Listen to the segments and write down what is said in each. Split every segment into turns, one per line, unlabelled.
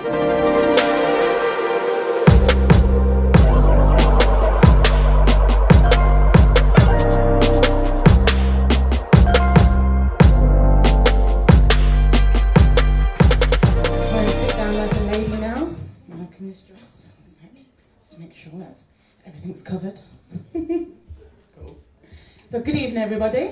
So good evening, everybody.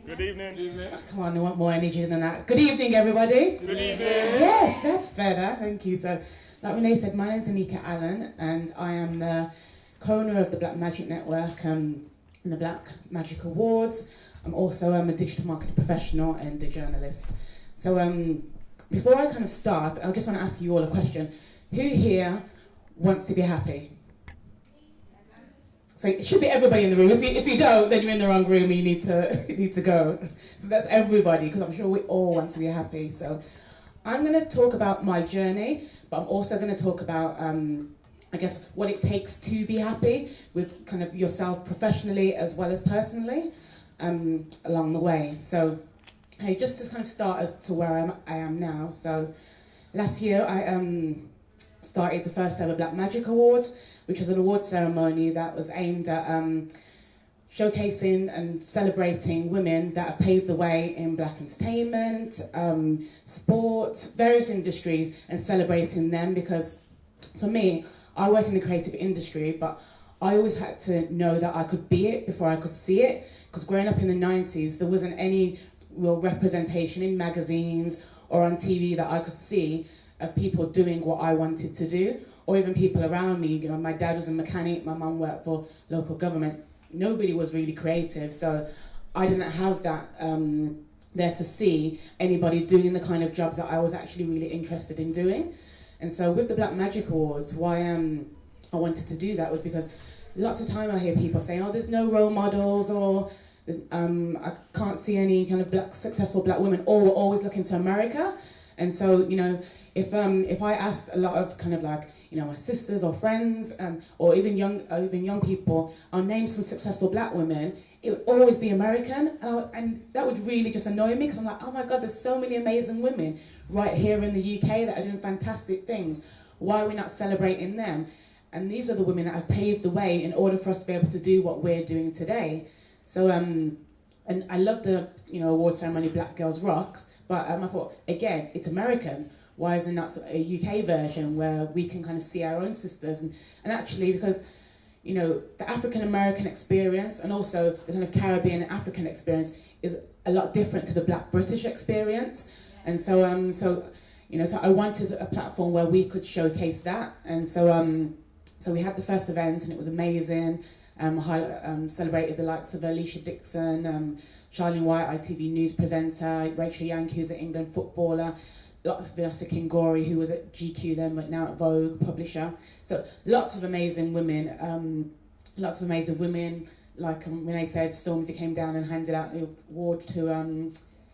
Good evening. Good evening.
Come on, I want more energy than that. Good evening, everybody.
Good evening.
Yes, that's better. Thank you. So, like Renee said, my name is Annika Allen, and I am the co-owner of the Black Magic Network and the Black Magic Awards. I'm also a digital marketing professional and a journalist. So, before I kind of start, I just want to ask you all a question. Who here wants to be happy? So it should be everybody in the room. If you don't, then you're in the wrong room and you need to go. So that's everybody, because I'm sure we all want to be happy. So I'm going to talk about my journey, but I'm also going to talk about, I guess, what it takes to be happy with kind of yourself professionally as well as personally along the way. So hey, just to kind of start as to where I am now. So last year I started the first ever Black Magic Awards, which was an award ceremony that was aimed at showcasing and celebrating women that have paved the way in black entertainment, sports, various industries, and celebrating them, because for me, I work in the creative industry, but I always had to know that I could be it before I could see it, because growing up in the 90s, there wasn't any real representation in magazines or on TV that I could see of people doing what I wanted to do, or even people around me. You know, my dad was a mechanic, my mum worked for local government. Nobody was really creative, so I didn't have that there to see anybody doing the kind of jobs that I was actually really interested in doing. And so with the Black Magic Awards, why I wanted to do that was because lots of time I hear people saying, oh, there's no role models, or there's, I can't see any kind of successful black women, or we're always looking to America. And so, you know, if I asked a lot of kind of like, you know, my sisters or friends, or even young people, I'll name some successful black women, it would always be American, and that would really just annoy me, because I'm like, oh my God, there's so many amazing women right here in the UK that are doing fantastic things. Why are we not celebrating them? And these are the women that have paved the way in order for us to be able to do what we're doing today. So, and I love the, you know, award ceremony, Black Girls Rocks, but I thought, again, it's American. Why is there not a UK version where we can kind of see our own sisters? And actually, because, you know, the African-American experience and also the kind of Caribbean and African experience is a lot different to the Black British experience. And so, you know, so I wanted a platform where we could showcase that. And so, so we had the first event, and it was amazing. Celebrated the likes of Alicia Dixon, Charlene White, ITV News presenter, Rachel Young, who's an England footballer, Vanessa Kingori, who was at GQ then, but now at Vogue, publisher. So lots of amazing women, like Renee said, Stormzy came down and handed out the award to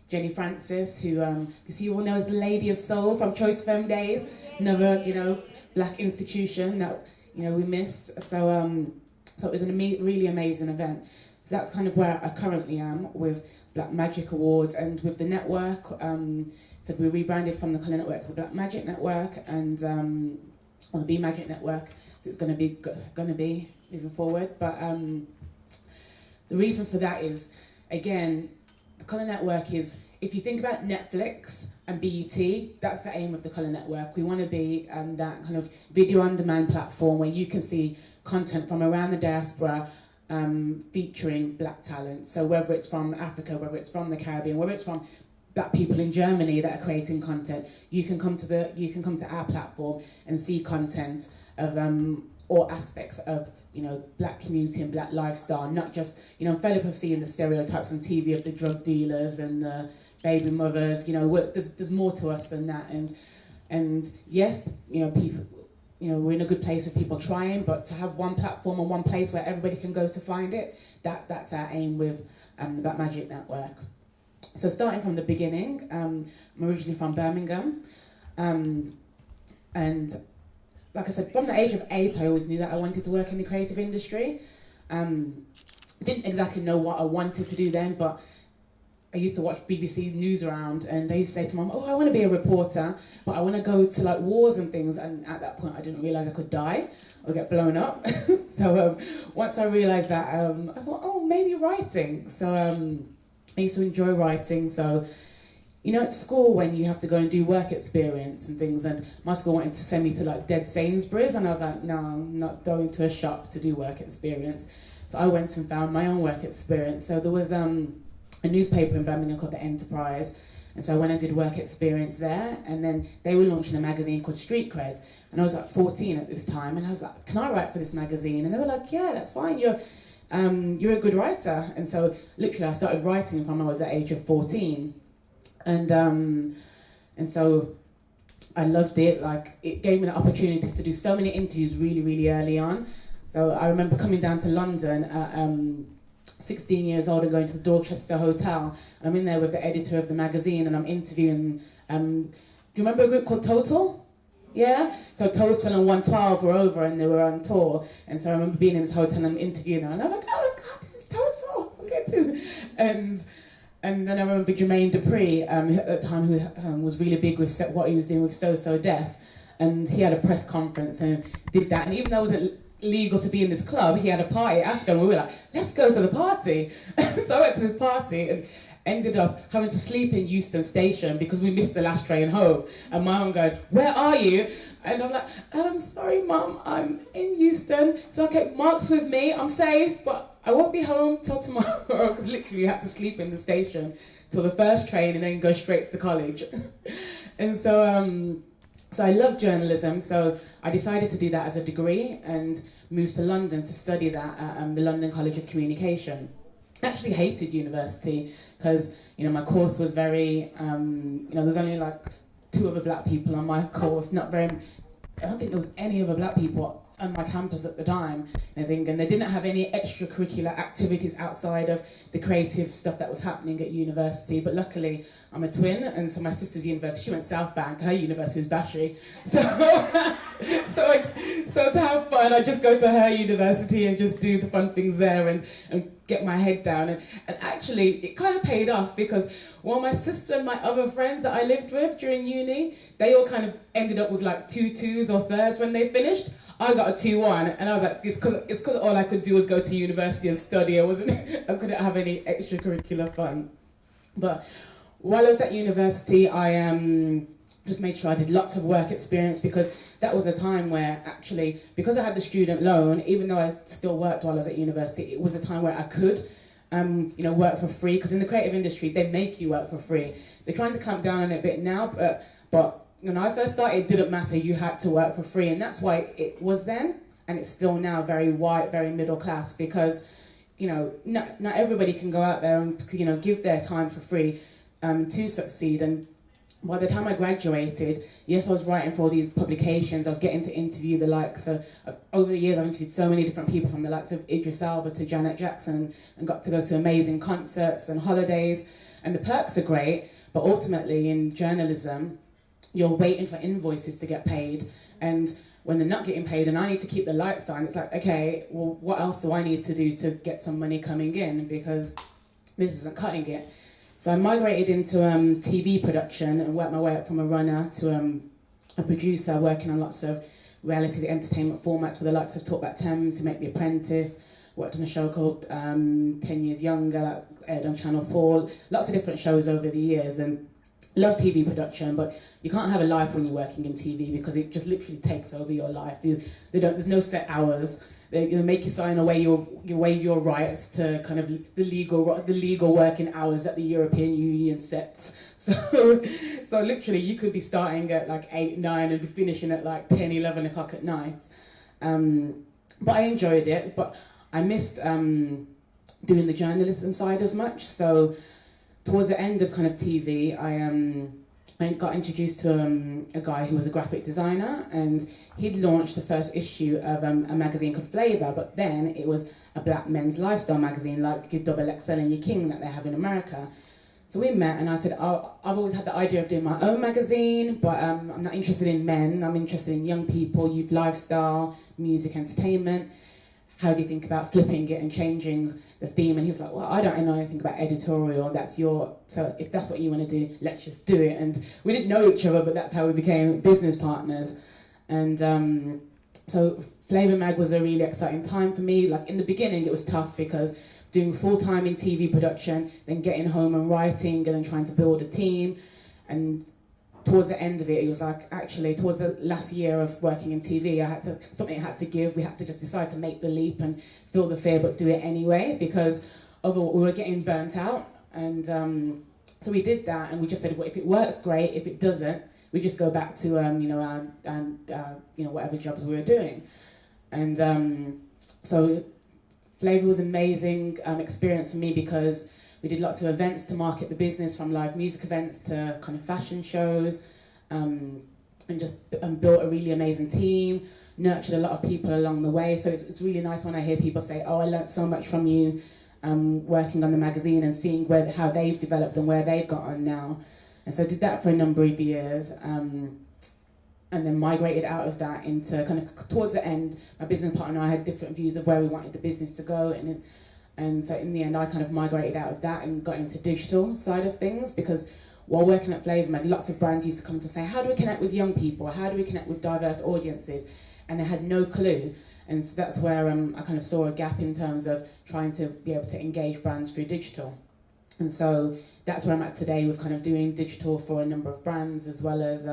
Jenny Francis, who you all know as the Lady of Soul from Choice Femme Days, another, you know, black institution that, you know, we miss. So it was a really amazing event. So that's kind of where I currently am with Black Magic Awards, and with the network. So we rebranded from the Colour Network to the Black Magic Network, and or the B Magic Network. So it's going to be moving forward. But the reason for that is, again, the Colour Network is, if you think about Netflix and BET, that's the aim of the Colour Network. We want to be that kind of video on demand platform where you can see content from around the diaspora, featuring black talent. So whether it's from Africa, whether it's from the Caribbean, whether it's from black people in Germany that are creating content, you can come to our platform and see content of all aspects of, you know, black community and black lifestyle, not just, you know, I'm fed up of seeing the stereotypes on TV of the drug dealers and the baby mothers. You know, there's more to us than that. And yes, you know, people, you know, we're in a good place with people trying, but to have one platform and one place where everybody can go to find it, that's our aim with the Black Magic Network. So starting from the beginning, I'm originally from Birmingham, and like I said, from the age of 8, I always knew that I wanted to work in the creative industry. Didn't exactly know what I wanted to do then, but I used to watch BBC Newsround, and they used to say to Mum, "Oh, I want to be a reporter, but I want to go to like wars and things." And at that point, I didn't realise I could die or get blown up. So once I realised that, I thought, "Oh, maybe writing." So I used to enjoy writing. So you know, at school when you have to go and do work experience and things, and my school wanted to send me to like Dead Sainsbury's, and I was like, "No, I'm not going to a shop to do work experience." So I went and found my own work experience. So there was a newspaper in Birmingham called The Enterprise, and so I went and did work experience there, and then they were launching a magazine called Street Cred, and I was like 14 at this time, and I was like, "Can I write for this magazine?" And they were like, "Yeah, that's fine, you're a good writer." And so literally I started writing from I was at the age of 14, and so I loved it. Like, it gave me the opportunity to do so many interviews really, really early on. So I remember coming down to London at 16 years old and going to the Dorchester Hotel. I'm in there with the editor of the magazine, and I'm interviewing, do you remember a group called Total? Yeah? So Total and 112 were over and they were on tour. And so I remember being in this hotel and I'm interviewing them, and I'm like, "Oh my God, this is Total!" Okay. And then I remember Jermaine Dupree, at the time, who was really big with what he was doing with So Deaf, and he had a press conference and did that. And even though it wasn't legal to be in this club, he had a party after, and we were like, "Let's go to the party." So I went to this party and ended up having to sleep in Euston Station because we missed the last train home. And my mum going, "Where are you?" And I'm like, "Sorry, Mum, I'm in Euston." So okay, Mark's with me, I'm safe, but I won't be home till tomorrow. Because literally you had to sleep in the station till the first train and then go straight to college. And so I love journalism, so I decided to do that as a degree and moved to London to study that at the London College of Communication. I actually hated university because, you know, my course was very, you know, there's only like 2 other black people on my course, I don't think there was any other black people on my campus at the time, and they didn't have any extracurricular activities outside of the creative stuff that was happening at university. But luckily, I'm a twin, and so my sister's university, she went South Bank, her university was Bashry. So to have fun, I just go to her university and just do the fun things there and get my head down. And actually, it kind of paid off because while my sister and my other friends that I lived with during uni, they all kind of ended up with like 2 2s or 3s when they finished. I got a 2-1, and I was like, it's because all I could do was go to university and study. I couldn't have any extracurricular fun. But while I was at university, I just made sure I did lots of work experience, because that was a time where actually, because I had the student loan, even though I still worked while I was at university, it was a time where I could work for free, because in the creative industry, they make you work for free. They're trying to clamp down on it a bit now, but when I first started, it didn't matter, you had to work for free, and that's why it was then, and it's still now very white, very middle class, because, you know, not everybody can go out there and, you know, give their time for free to succeed. And by the time I graduated, yes, I was writing for all these publications, I was getting to interview the likes of, over the years I've interviewed so many different people, from the likes of Idris Elba to Janet Jackson, and got to go to amazing concerts and holidays, and the perks are great, but ultimately in journalism, you're waiting for invoices to get paid, and when they're not getting paid and I need to keep the lights on, it's like, okay, well, what else do I need to do to get some money coming in, because this isn't cutting it. So I migrated into TV production and worked my way up from a runner to a producer, working on lots of reality entertainment formats for the likes of Talk Back Thames, to Make The Apprentice, worked on a show called 10 Years Younger, that aired on Channel 4, lots of different shows over the years, and love TV production, but you can't have a life when you're working in TV, because it just literally takes over your life. There's no set hours. They make you sign away you waive your rights to kind of the legal working hours that the European Union sets. So literally you could be starting at like 8, 9 and be finishing at like 10, 11 o'clock at night. But I enjoyed it, but I missed doing the journalism side as much. So towards the end of kind of TV, I got introduced to a guy who was a graphic designer, and he'd launched the first issue of a magazine called Flavour, but then it was a black men's lifestyle magazine like your Double XL and your King that they have in America. So we met, and I said, oh, I've always had the idea of doing my own magazine, but I'm not interested in men, I'm interested in young people, youth lifestyle, music, entertainment. how do you think about flipping it and changing the theme? And he was like, well, I don't know anything about editorial, so if that's what you want to do, let's just do it. And we didn't know each other, but that's how we became business partners. And so Flavourmag was a really exciting time for me. Like in the beginning, it was tough because doing full-time in TV production, then getting home and writing, and then trying to build a team. And towards the end of it, it was like, actually, towards the last year of working in TV, something had to give. We had to just decide to make the leap and feel the fear, but do it anyway, because otherwise we were getting burnt out. And so we did that, and we just said, well, if it works, great. If it doesn't, we just go back to whatever jobs we were doing. And so Flavour was an amazing experience for me, because we did lots of events to market the business, from live music events to kind of fashion shows, and just built a really amazing team, nurtured a lot of people along the way. So it's really nice when I hear people say, oh, I learnt so much from you working on the magazine, and seeing how they've developed and where they've got on now. And so I did that for a number of years, and then migrated out of that into kind of towards the end, my business partner and I had different views of where we wanted the business to go. And so in the end, I kind of migrated out of that and got into digital side of things, because while working at Flavourmag, lots of brands used to come to say, how do we connect with young people? How do we connect with diverse audiences? And they had no clue. And so that's where I kind of saw a gap in terms of trying to be able to engage brands through digital. And so that's where I'm at today, with kind of doing digital for a number of brands, as well as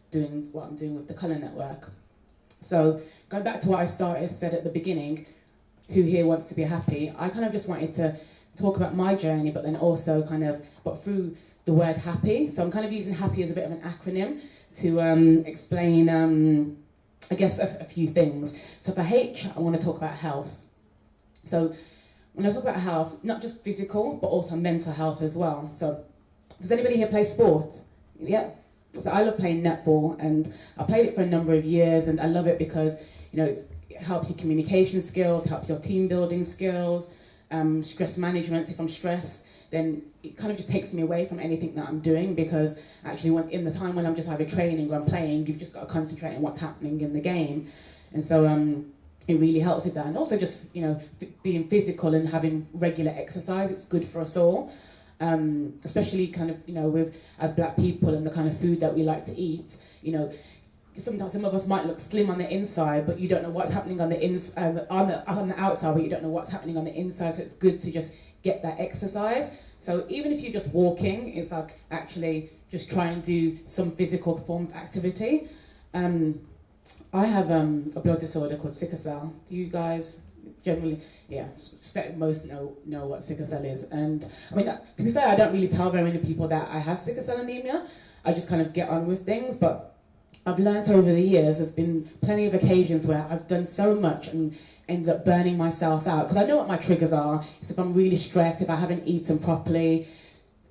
doing what I'm doing with the Colour Network. So going back to what I said at the beginning, who here wants to be happy? I kind of just wanted to talk about my journey, but then also but through the word happy. So I'm kind of using happy as a bit of an acronym to explain, I guess, a few things. So for H, I want to talk about health. So when I talk about health, not just physical, but also mental health as well. So does anybody here play sport? Yeah. So I love playing netball, and I've played it for a number of years, and I love it because, it helps your communication skills, helps your team building skills, stress management. If I'm stressed, then it kind of just takes me away from anything that I'm doing, because actually in the time when I'm just either training or I'm playing, you've just got to concentrate on what's happening in the game. And so it really helps with that. And also just, being physical and having regular exercise, it's good for us all. Especially kind of, with as black people and the kind of food that we like to eat, sometimes some of us might look slim on the inside, but you don't know what's happening on the on the outside, but you don't know what's happening on the inside. So it's good to just get that exercise. So even if you're just walking, it's like actually just try and do some physical form of activity. I have a blood disorder called sickle cell. Do you guys generally? Yeah, most know what sickle cell is. And I mean, to be fair, I don't really tell very many people that I have sickle cell anemia. I just kind of get on with things, but I've learnt over the years, there's been plenty of occasions where I've done so much and ended up burning myself out, because I know what my triggers are. It's if I'm really stressed, if I haven't eaten properly,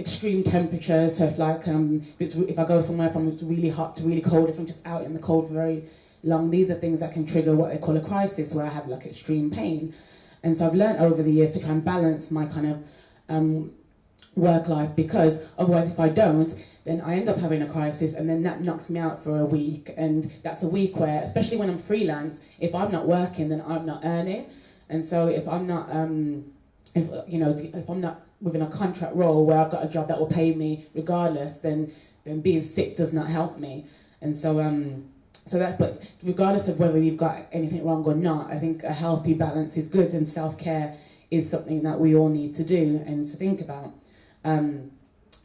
extreme temperatures. So if I go somewhere from it's really hot to really cold, if I'm just out in the cold for very long, these are things that can trigger what they call a crisis, where I have like extreme pain. And so I've learnt over the years to try and balance my kind of work life, because otherwise if I don't, then I end up having a crisis, and then that knocks me out for a week. And that's a week where, especially when I'm freelance, if I'm not working, then I'm not earning. And so if I'm not, if I'm not within a contract role where I've got a job that will pay me regardless, then being sick does not help me. And so but regardless of whether you've got anything wrong or not, I think a healthy balance is good, and self-care is something that we all need to do and to think about.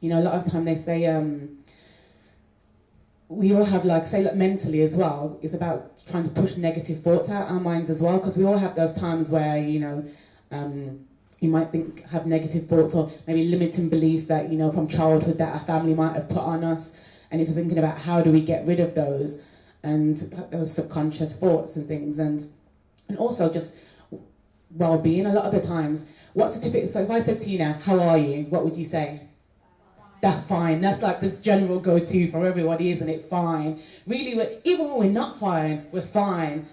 A lot of time they say we all have mentally as well, it's about trying to push negative thoughts out our minds as well, because we all have those times where you might have negative thoughts, or maybe limiting beliefs that from childhood that our family might have put on us, and it's thinking about how do we get rid of those and those subconscious thoughts and things, and also just well-being. A lot of the times, what's the typical? So if I said to you now, how are you? What would you say? That's fine. That's like the general go-to for everybody, isn't it? Fine. Really, even when we're not fine, we're fine.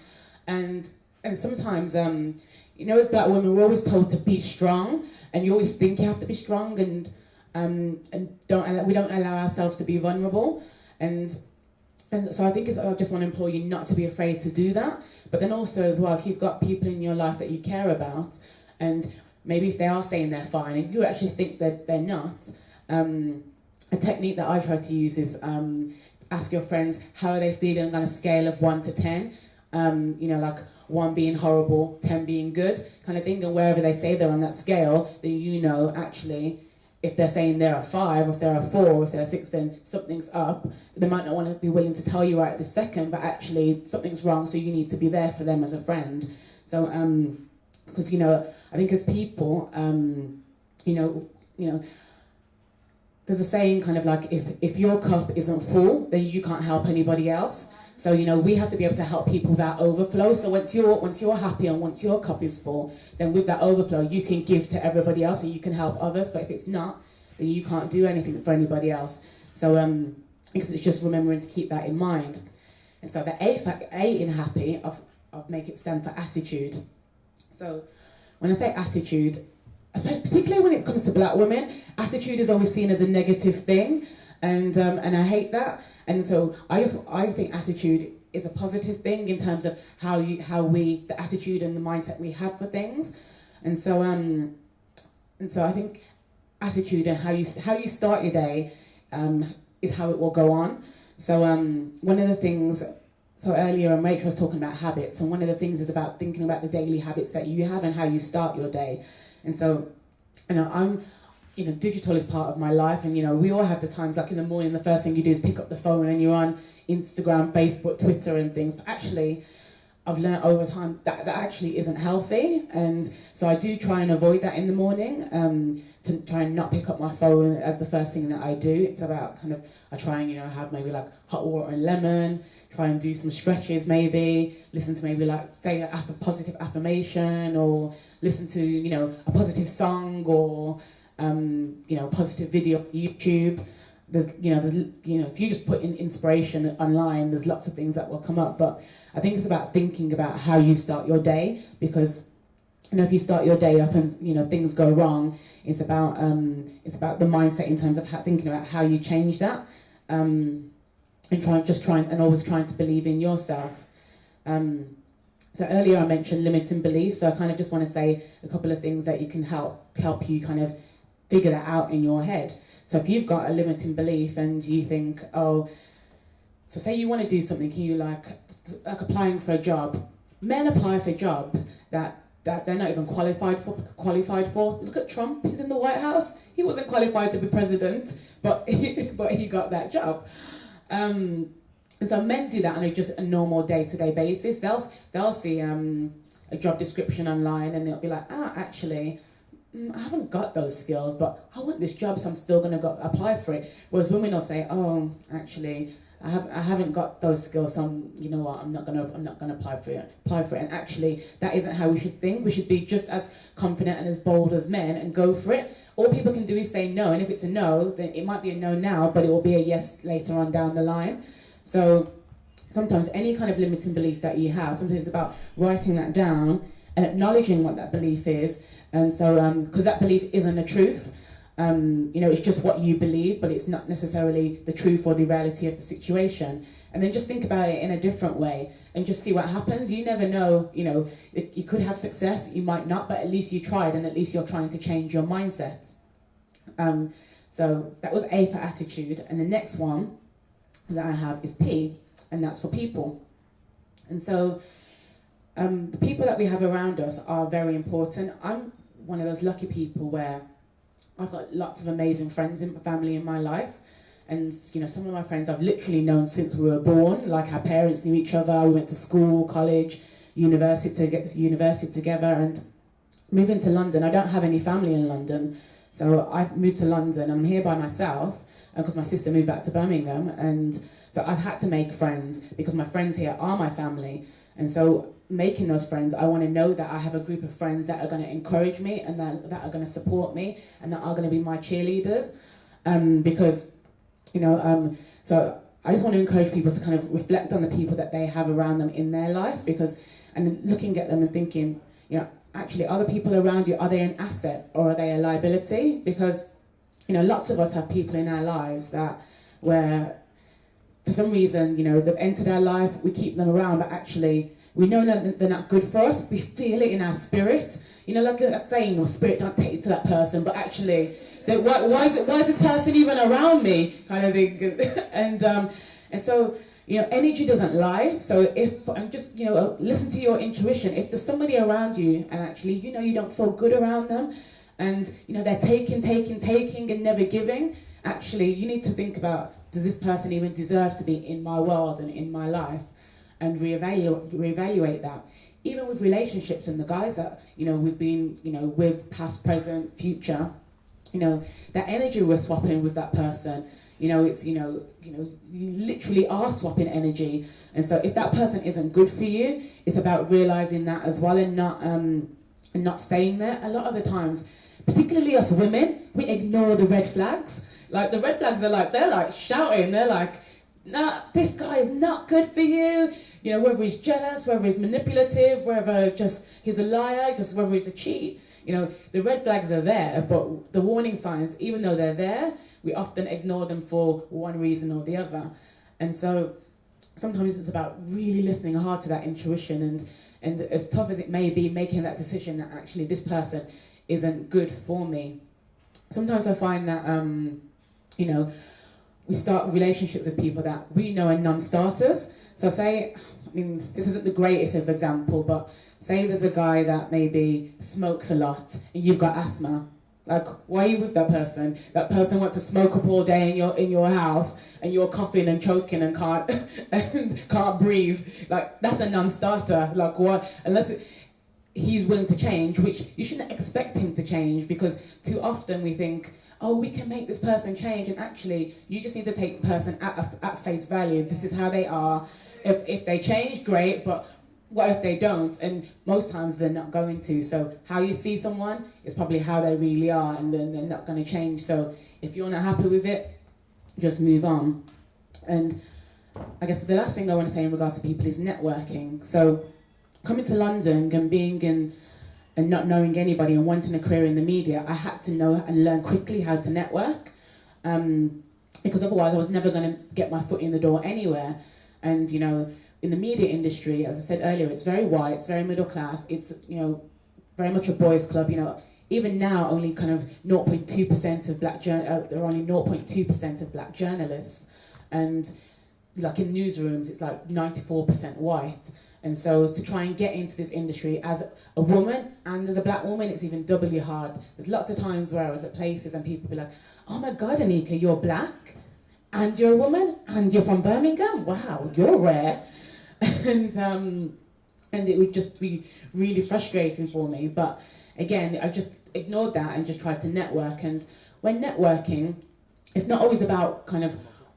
And sometimes, as black women, we're always told to be strong, and you always think you have to be strong, and we don't allow ourselves to be vulnerable. And And so I think I just want to implore you not to be afraid to do that. But then also as well, if you've got people in your life that you care about, and maybe if they are saying they're fine and you actually think that they're not, a technique that I try to use is ask your friends how are they feeling on a scale of 1 to 10. Like 1 being horrible, 10 being good, kind of thing. And wherever they say they're on that scale, then you know actually if they're saying they're a 5, or if they're a 4, or if they're a 6, then something's up. They might not want to be willing to tell you right this second, but actually something's wrong, so you need to be there for them as a friend. So, because I think as people, there's a saying kind of like if your cup isn't full, then you can't help anybody else. So we have to be able to help people with that overflow. So once you're happy and once your cup is full, then with that overflow you can give to everybody else and you can help others. But if it's not, then you can't do anything for anybody else. So it's just remembering to keep that in mind. And so the A in happy, I'll make it stand for attitude. So when I say attitude, particularly when it comes to black women, attitude is always seen as a negative thing, and I hate that. And so I think attitude is a positive thing in terms of the attitude and the mindset we have for things. And so I think attitude and how you start your day is how it will go on. So one of the things, so earlier Rachel was talking about habits, and one of the things is about thinking about the daily habits that you have and how you start your day. And so digital is part of my life, and we all have the times like in the morning the first thing you do is pick up the phone and you're on Instagram, Facebook, Twitter and things, but actually I've learned over time that actually isn't healthy, and so I do try and avoid that in the morning, to try and not pick up my phone as the first thing that I do. It's about I try and have maybe like hot water and lemon, try and do some stretches, maybe listen to maybe like say a positive affirmation, or listen to a positive song, or positive video on YouTube. There's if you just put in inspiration online, there's lots of things that will come up. But I think it's about thinking about how you start your day, because if you start your day up and things go wrong, it's about the mindset in terms of thinking about how you change that, and always trying to believe in yourself. So earlier I mentioned limiting beliefs, so I kind of just want to say a couple of things that you can help you kind of figure that out in your head. So if you've got a limiting belief and you think, so say you want to do something, you like applying for a job. Men apply for jobs that they're not even qualified for. Look at Trump, he's in the White House. He wasn't qualified to be president, but he got that job. And so men do that on just a normal day-to-day basis. They'll see a job description online and they'll be like, actually, I haven't got those skills, but I want this job, so I'm still going to go apply for it. Whereas women will say, actually, I haven't got those skills, so I'm not going to apply for it. And actually, that isn't how we should think. We should be just as confident and as bold as men and go for it. All people can do is say no, and if it's a no, then it might be a no now, but it will be a yes later on down the line. So sometimes any kind of limiting belief that you have, sometimes it's about writing that down and acknowledging what that belief is. And so, because that belief isn't a truth, it's just what you believe, but it's not necessarily the truth or the reality of the situation. And then just think about it in a different way and just see what happens. You never know, you could have success, you might not, but at least you tried, and at least you're trying to change your mindset. So that was A for attitude. And the next one that I have is P, and that's for people. And so the people that we have around us are very important. I'm one of those lucky people where I've got lots of amazing friends and family in my life. And some of my friends I've literally known since we were born, like our parents knew each other, we went to school, college, university together. And moving to London, I don't have any family in London. So I've moved to London, I'm here by myself, because my sister moved back to Birmingham. And so I've had to make friends because my friends here are my family. And so making those friends, I want to know that I have a group of friends that are going to encourage me and that are going to support me and that are going to be my cheerleaders. Because, so I just want to encourage people to kind of reflect on the people that they have around them in their life, and looking at them and thinking, actually, are the people around you, are they an asset or are they a liability? Because, lots of us have people in our lives that where for some reason, you know, they've entered our life, we keep them around, but actually we know that they're not good for us. We feel it in our spirit. You know, like that saying, your spirit don't take it to that person, but actually, why is this person even around me? Kind of thing. And so, you know, energy doesn't lie. So I'm just, you know, listen to your intuition. If there's somebody around you and actually, you know, you don't feel good around them, and you know they're taking and never giving, actually, you need to think about, does this person even deserve to be in my world and in my life? And reevaluate that. Even with relationships and the guys that, you know, we've been, you know, with past, present, future, you know, that energy we're swapping with that person, you know, it's, you literally are swapping energy. And so if that person isn't good for you, it's about realizing that as well, and not staying there. A lot of the times, particularly us women, we ignore the red flags. Like the red flags are like, they're like shouting, they're like, nah, this guy is not good for you. You know, whether he's jealous, whether he's manipulative, whether just he's a liar, just whether he's a cheat. You know, the red flags are there, but the warning signs, even though they're there, we often ignore them for one reason or the other. And so sometimes it's about really listening hard to that intuition, and as tough as it may be, making that decision that actually this person isn't good for me. Sometimes I find that, you know, we start relationships with people that we know are non-starters. So say, I mean, this isn't the greatest of example, but say there's a guy that maybe smokes a lot and you've got asthma. Like, why are you with that person? That person wants to smoke up all day in your house, and you're coughing and choking and can't breathe. Like, that's a non-starter. Like, what? Unless he's willing to change, which you shouldn't expect him to change, because too often we think, oh, we can make this person change, and actually, you just need to take the person at face value. This is how they are. If they change, great, but what if they don't? And most times they're not going to. So how you see someone is probably how they really are, and then they're not going to change. So if you're not happy with it, just move on. And I guess the last thing I want to say in regards to people is networking. So coming to London and being in and not knowing anybody and wanting a career in the media, I had to know and learn quickly how to network, because otherwise I was never going to get my foot in the door anywhere. And, you know, in the media industry, as I said earlier, it's very white, it's very middle class, it's, you know, very much a boys' club. You know, even now, only kind of 0.2% of there are only 0.2% of black journalists, and like in newsrooms, it's like 94% white. And so to try and get into this industry as a woman and as a black woman, it's even doubly hard. There's lots of times where I was at places and people be like, oh my God, Anika, you're black and you're a woman and you're from Birmingham? Wow, you're rare. And it would just be really frustrating for me. But again, I just ignored that and just tried to network. And when networking, it's not always about kind of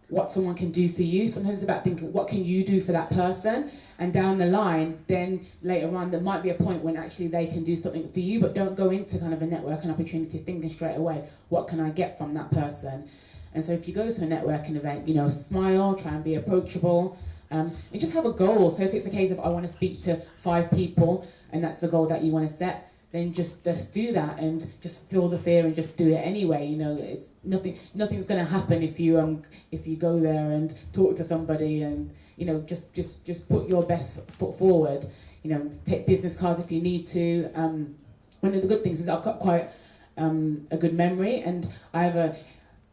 what someone can do for you. Sometimes it's about thinking, what can you do for that person? And down the line, then later on, there might be a point when actually they can do something for you, but don't go into kind of a networking opportunity thinking straight away, what can I get from that person? And so if you go to a networking event, you know, smile, try and be approachable, and just have a goal. So if it's a case of I want to speak to 5 people, and that's the goal that you want to set, then just do that and just feel the fear and just do it anyway. You know, it's nothing's going to happen if you go there and talk to somebody and, you know, just put your best foot forward. You know, take business cards if you need to. One of the good things is I've got quite a good memory, and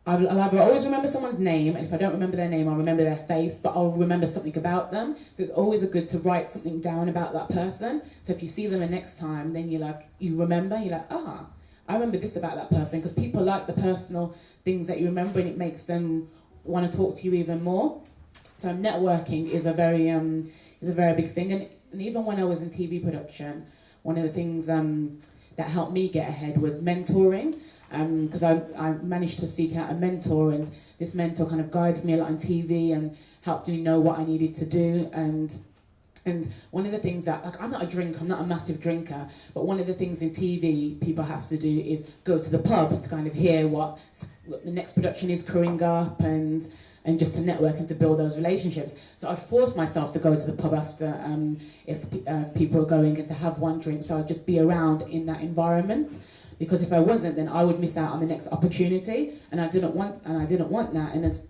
I'll either always remember someone's name, and if I don't remember their name, I'll remember their face, but I'll remember something about them. So it's always good to write something down about that person. So if you see them the next time, then you remember, you're like, I remember this about that person, because people like the personal things that you remember, and it makes them want to talk to you even more. So networking is a very big thing. And even when I was in TV production, one of the things that helped me get ahead was mentoring. Because I managed to seek out a mentor, and this mentor kind of guided me a lot on TV and helped me know what I needed to do. And one of the things that, like, I'm not a drinker, I'm not a massive drinker, but one of the things in TV people have to do is go to the pub to kind of hear what the next production is crewing up, and just to network and to build those relationships. So I'd force myself to go to the pub after if people were going, and to have one drink, so I'd just be around in that environment. Because if I wasn't, then I would miss out on the next opportunity, and I didn't want that. And it's,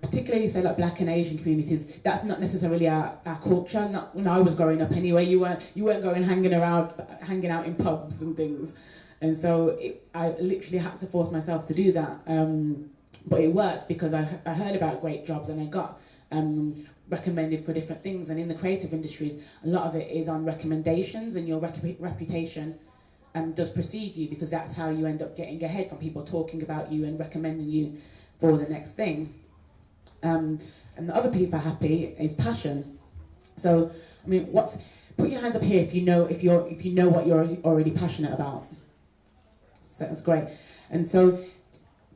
particularly say like Black and Asian communities, that's not necessarily our culture. Not when I was growing up anyway. You weren't going hanging out in pubs and things, and so I literally had to force myself to do that. But it worked because I heard about great jobs and I got recommended for different things. And in the creative industries, a lot of it is on recommendations, and your reputation does precede you, because that's how you end up getting ahead from people talking about you and recommending you for the next thing. And the other piece for happy is passion. So, I mean, put your hands up here if you know what you're already passionate about. So that's great. And so,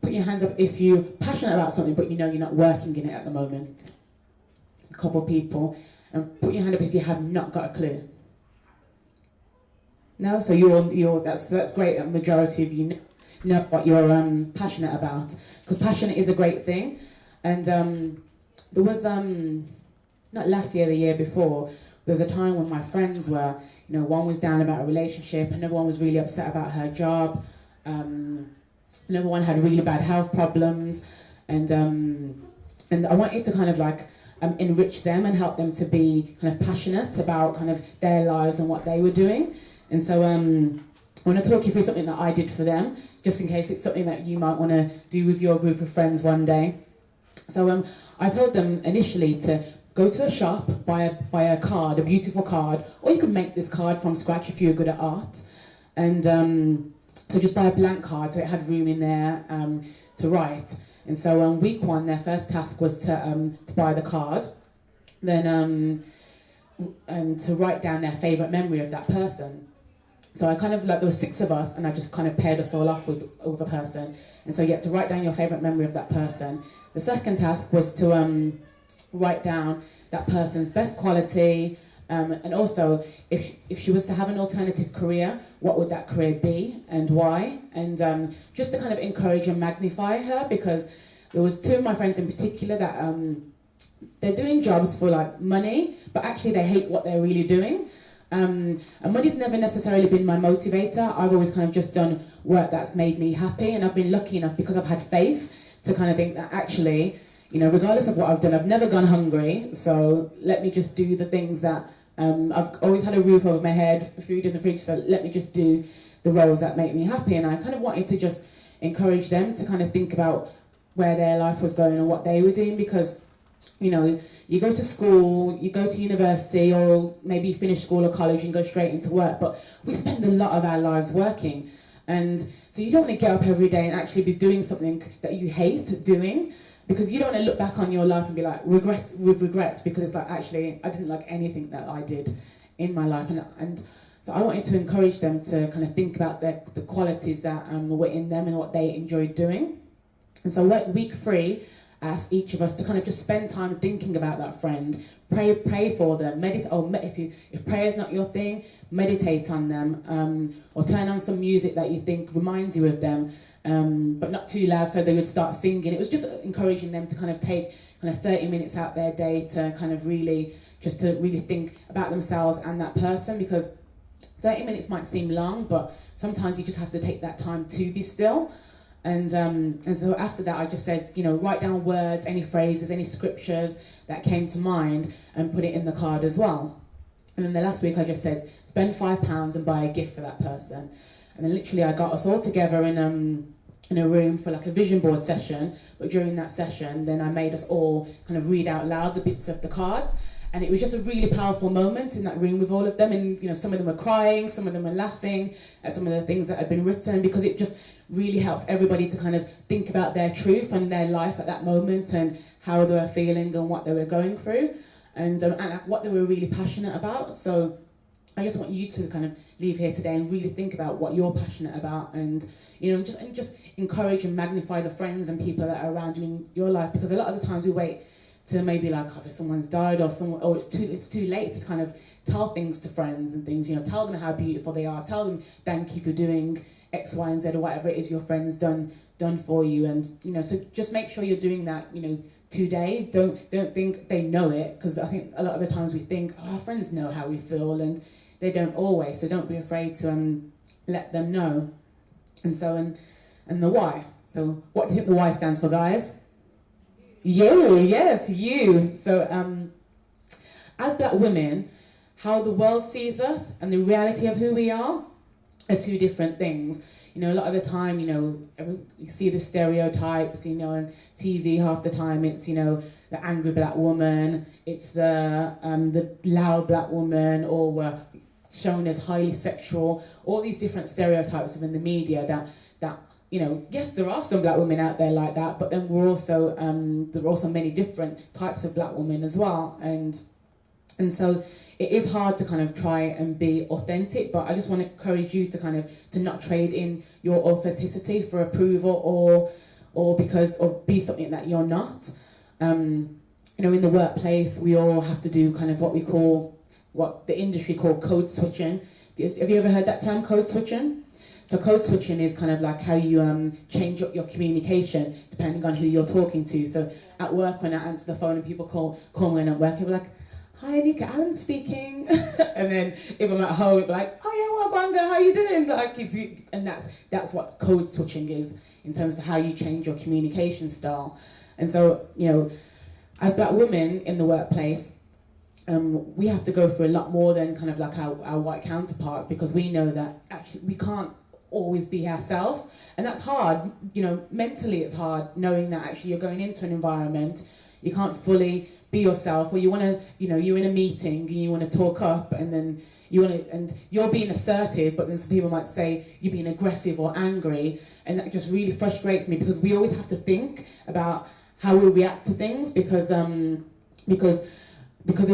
put your hands up if you're passionate about something, but you're not working in it at the moment. There's a couple of people. And put your hand up if you have not got a clue. No, so that's great. A majority of you know what you're passionate about, because passion is a great thing. And there was not last year, the year before, there was a time when my friends were, one was down about a relationship, another one was really upset about her job, another one had really bad health problems, and I wanted to kind of like enrich them and help them to be kind of passionate about kind of their lives and what they were doing. And so I want to talk you through something that I did for them, just in case it's something that you might want to do with your group of friends one day. So I told them initially to go to a shop, buy a card, a beautiful card, or you could make this card from scratch if you're good at art. And so just buy a blank card so it had room in there to write. And so week one, their first task was to buy the card, then and to write down their favourite memory of that person. So I kind of, like, there were 6 of us, and I just kind of paired us all off with a person. And so you had to write down your favourite memory of that person. The second task was to write down that person's best quality, and also if she was to have an alternative career, what would that career be and why? And just to kind of encourage and magnify her, because there was 2 of my friends in particular that they're doing jobs for like money, but actually they hate what they're really doing. And money's never necessarily been my motivator. I've always kind of just done work that's made me happy, and I've been lucky enough, because I've had faith, to kind of think that actually, regardless of what I've done, I've never gone hungry, so let me just do the things that I've always had a roof over my head, food in the fridge, so let me just do the roles that make me happy. And I kind of wanted to just encourage them to kind of think about where their life was going and what they were doing, because you go to school, you go to university, or maybe you finish school or college and go straight into work, but we spend a lot of our lives working. And so you don't want to get up every day and actually be doing something that you hate doing, because you don't want to look back on your life and be like, regrets, because it's like, actually, I didn't like anything that I did in my life. And so I wanted to encourage them to kind of think about the qualities that were in them and what they enjoyed doing. And so week 3, ask each of us to kind of just spend time thinking about that friend, pray for them, meditate. If prayer is not your thing, meditate on them, or turn on some music that you think reminds you of them, but not too loud so they would start singing. It was just encouraging them to kind of take kind of 30 minutes out their day to kind of really think about themselves and that person, because 30 minutes might seem long, but sometimes you just have to take that time to be still. And so after that, I just said, write down words, any phrases, any scriptures that came to mind, and put it in the card as well. And then the last week, I just said, spend £5 and buy a gift for that person. And then literally, I got us all together in a room for like a vision board session. But during that session, then I made us all kind of read out loud the bits of the cards. And it was just a really powerful moment in that room with all of them. And some of them were crying, some of them were laughing at some of the things that had been written, because it just really helped everybody to kind of think about their truth and their life at that moment, and how they were feeling and what they were going through, and what they were really passionate about. So I just want you to kind of leave here today and really think about what you're passionate about, and just encourage and magnify the friends and people that are around you in your life, because a lot of the times we wait to maybe like, if someone's died, or it's too late to kind of tell things to friends and things. Tell them how beautiful they are. Tell them thank you for doing X, Y, and Z, or whatever it is your friend's done for you. And so just make sure you're doing that. Today. Don't think they know it, because I think a lot of the times we think, our friends know how we feel, and they don't always. So don't be afraid to let them know. And so and the why. So what do you think the why stands for, guys? You. So, as black women, how the world sees us and the reality of who we are two different things. You know, a lot of the time, you know, you see the stereotypes, you know, on TV half the time it's, you know, the angry black woman, it's the loud black woman, or we're shown as highly sexual, all these different stereotypes within the media that you know, yes, there are some black women out there like that, but then there are also many different types of black women as well, and so it is hard to kind of try and be authentic, but I just want to encourage you to kind of to not trade in your authenticity for approval or be something that you're not. You know, in the workplace, we all have to do kind of what the industry call code switching. Have you ever heard that term, code switching? So code switching is kind of like how you change up your communication depending on who you're talking to. So at work, when I answer the phone and people call me when I'm working, we're like, "Hi, Annika Allen speaking." And then if I'm at home, it's like, "Oh yeah, well, Gwanga, how you doing?" Like, and that's what code switching is in terms of how you change your communication style. And so, you know, as black women in the workplace, we have to go through a lot more than kind of like our white counterparts, because we know that actually we can't always be ourselves, and that's hard. You know, mentally it's hard knowing that actually you're going into an environment, you can't fully be yourself, or you want to, you know, you're in a meeting and you want to talk up, and then and you're being assertive, but then some people might say you're being aggressive or angry, and that just really frustrates me, because we always have to think about how we react to things, because of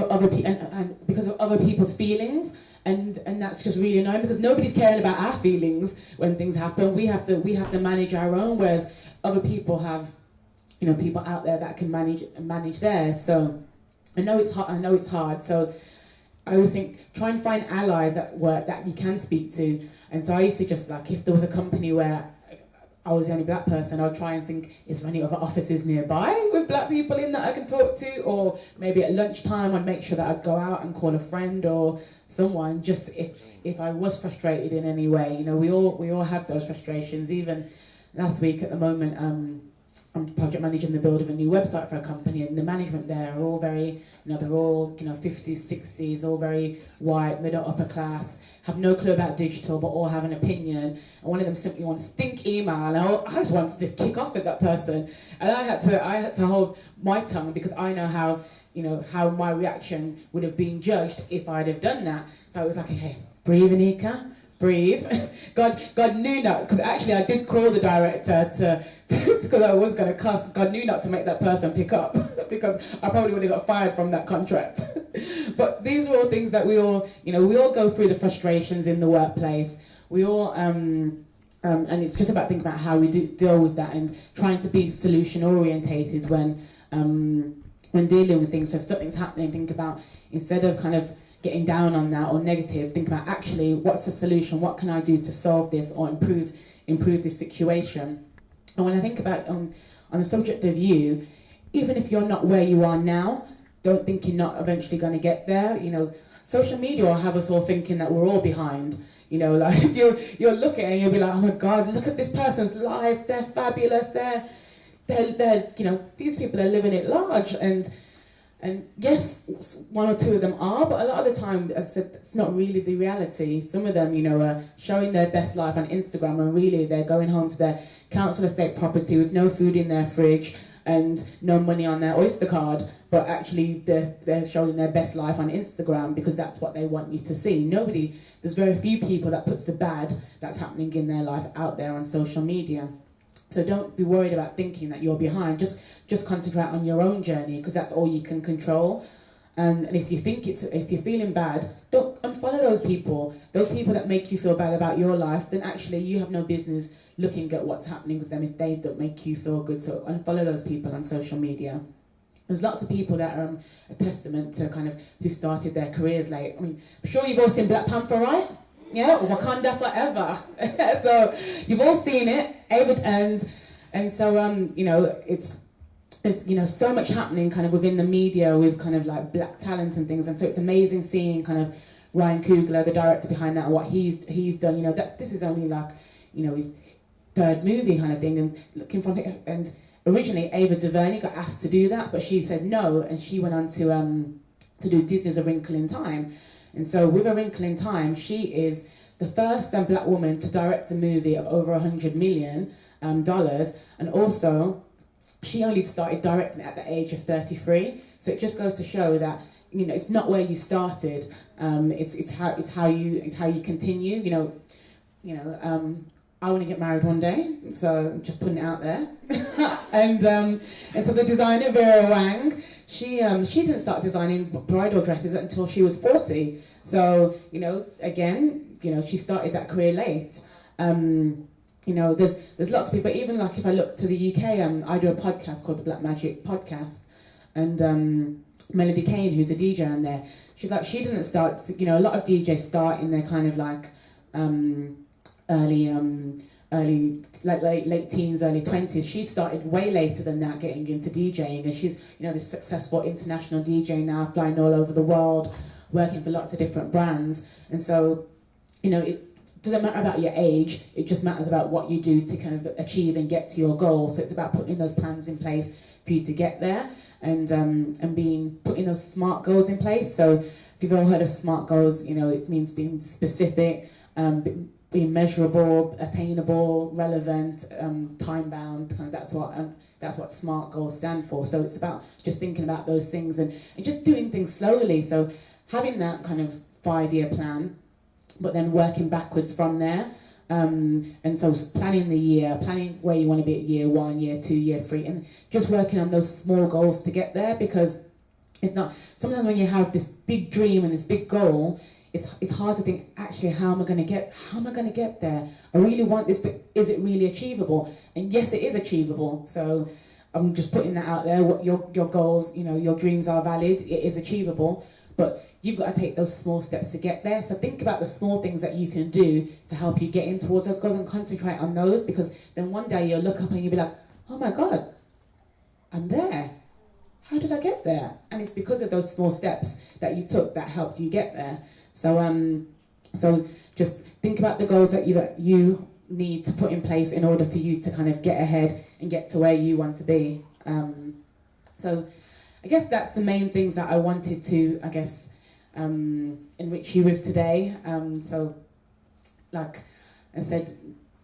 other people and because of other people's feelings, and that's just really annoying, because nobody's caring about our feelings when things happen. We have to manage our own, whereas other people have, you know, people out there that can manage theirs. So I know it's hard. So I always think, try and find allies at work that you can speak to. And so I used to just, like, if there was a company where I was the only black person, I'd try and think, is there any other offices nearby with black people in that I can talk to? Or maybe at lunchtime I'd make sure that I'd go out and call a friend or someone, just if I was frustrated in any way. You know, we all have those frustrations. Even last week at the moment, I'm project managing the build of a new website for a company, and the management there are all very, you know, they're all, you know, 50s, 60s, all very white, middle, upper class, have no clue about digital, but all have an opinion. And one of them simply wants stink email, and I just wanted to kick off at that person. And I had to hold my tongue, because I know how, you know, how my reaction would have been judged if I'd have done that. So I was like, okay, breathe, Anika. Breathe. God knew not, because actually I did call the director because I was going to cuss. God knew not to make that person pick up, because I probably would have got fired from that contract. But these are all things that we all go through the frustrations in the workplace. We all, and it's just about thinking about how we deal with that, and trying to be solution orientated when dealing with things. So if something's happening, think about, instead of kind of getting down on that or negative, think about actually what's the solution, what can I do to solve this or improve this situation. And when I think about on the subject of you, even if you're not where you are now, don't think you're not eventually going to get there. You know, social media will have us all thinking that we're all behind. You know, like you'll look at it and you'll be like, oh my God, look at this person's life, they're fabulous, they're you know, these people are living it large, and yes, one or two of them are, but a lot of the time, as I said, it's not really the reality. Some of them, you know, are showing their best life on Instagram, and really they're going home to their council estate property with no food in their fridge and no money on their Oyster card, but actually they're showing their best life on Instagram because that's what they want you to see. There's very few people that puts the bad that's happening in their life out there on social media. So don't be worried about thinking that you're behind. Just concentrate on your own journey, because that's all you can control. And if you think if you're feeling bad, don't unfollow those people that make you feel bad about your life. Then actually you have no business looking at what's happening with them if they don't make you feel good. So unfollow those people on social media. There's lots of people that are a testament to kind of who started their careers late. I mean, I'm sure you've all seen Black Panther, right? Yeah, Wakanda forever. So you've all seen it, and so you know, it's you know, so much happening kind of within the media with kind of like black talent and things, and so it's amazing seeing kind of Ryan Coogler, the director behind that, and what he's done. You know, that this is only like, you know, his third movie kind of thing, and looking from it, and originally Ava DuVernay got asked to do that, but she said no, and she went on to do Disney's A Wrinkle in Time. And so with A Wrinkle in Time, she is the first black woman to direct a movie of over $100 million, and also she only started directing at the age of 33. So it just goes to show that, you know, it's not where you started. It's how you continue. I want to get married one day, so I'm just putting it out there. and so the designer Vera Wang, she didn't start designing bridal dresses until she was 40. So she started that career late. There's lots of people. Even like if I look to the UK, I do a podcast called the Black Magic Podcast, and Melody Kane, who's a DJ on there, she's like, she didn't start. A lot of DJs start in their kind of like late teens, early 20s. She started way later than that, getting into DJing, and she's this successful international DJ now, flying all over the world, working for lots of different brands. And so, it doesn't matter about your age, it just matters about what you do to kind of achieve and get to your goal. So it's about putting those plans in place for you to get there, and putting those SMART goals in place. So if you've all heard of SMART goals, it means being specific, being measurable, attainable, relevant, time-bound. Kind of that's what SMART goals stand for. So it's about just thinking about those things and just doing things slowly. So having that kind of 5-year plan, but then working backwards from there. And so planning the year, planning where you want to be at year 1, year 2, year 3, and just working on those small goals to get there, because it's not, sometimes when you have this big dream and this big goal, it's hard to think, actually, how am I going to get there? I really want this, but is it really achievable? And yes, it is achievable. So I'm just putting that out there. What your goals, your dreams are valid. It is achievable, but you've got to take those small steps to get there. So think about the small things that you can do to help you get in towards those goals and concentrate on those, because then one day you'll look up and you'll be like, oh my God, I'm there. How did I get there? And it's because of those small steps that you took that helped you get there. So just think about the goals that you need to put in place in order for you to kind of get ahead and get to where you want to be. So I guess that's the main things that I wanted to, enrich you with today. So like I said,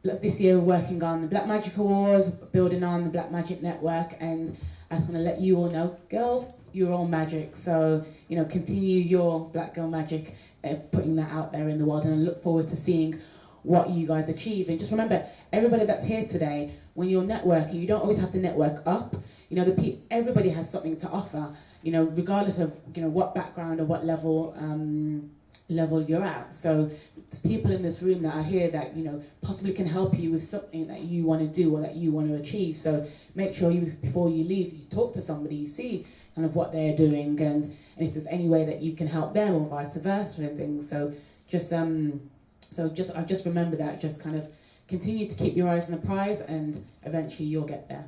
this year we're working on the Black Magic Awards, building on the Black Magic Network, and I just want to let you all know, girls, you're all magic. So, continue your Black Girl Magic, putting that out there in the world, and I look forward to seeing what you guys achieve. And just remember, everybody that's here today, when you're networking, you don't always have to network up. Everybody has something to offer, regardless of, what background or what level you're at. So there's people in this room that are here that, possibly can help you with something that you want to do or that you want to achieve. So make sure before you leave, you talk to somebody, you see kind of what they're doing, and if there's any way that you can help them or vice versa and things. So just remember that, just kind of continue to keep your eyes on the prize, and eventually you'll get there.